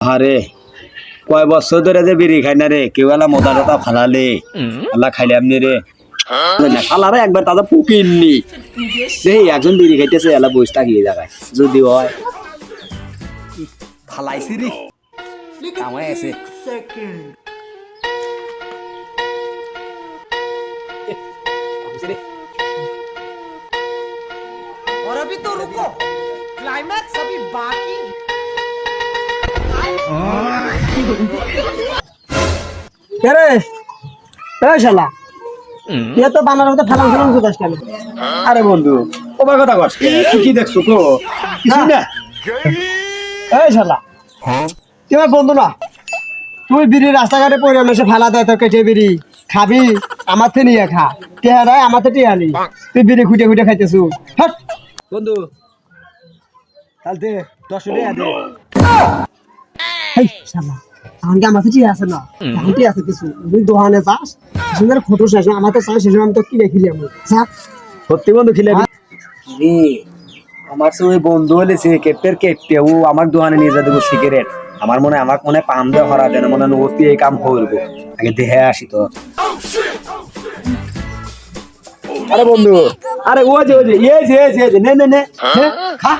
আরে কয় বছর ধরে যে বিড়ি খাই না রে, কেউ এলা মোদা টোদা ফালালে আল্লাহ খাইলে আপনি রে খালারে একবার তাদের পুকিননি এই একজন বিড়ি খাইতেছে এলা বসে থাকিয়ে জায়গায় যদি হয় ফালাইছি রে কামাই আছে और अभी तो रुको क्लाइमैक्स अभी बाकी রে এই শালা তুই তো বানার মতো ফালাম ফালাম করছিস কেন? আরে বন্ধু ওবার কথা কস তুই কি দেখছো তো কিছু না এই শালা তুই আমার বন্ধু না, তুই বিড়ি রাস্তাঘাটে পড়ে এসে ফেলা দেয় তোর কেটে বিড়ি খাবি আমার থেকে নিয়ে খা টেহা দেয় আমার থেকে টেহা নি তুই বিড়ি খুঁটে খুঁটে খাইতেছু হাট বন্ধু কাল দে 10 টাকা দে এই শালা আমার কি আমার থেকে আছে না এখন কি আছে কিছু তুই দোকানে যাস সুন্দর ফটো শেষ আমার তো চাই শেষ আমি তো কি রেখে আমি যা সত্যি বন্ধু খিলে রে আমার সে ওই বন্ধু হলে সিগারেটের কেটে ও আমার দোকানে নিয়ে যা দেবো সিগারেট আমার মনে হয় আমাকে মনে পাম দিয়ে হরা দেন মনে অতি এই কাম করবো আগে দেহে আসি তো আরে বন্ধু আরে ও যে নে নে নে খা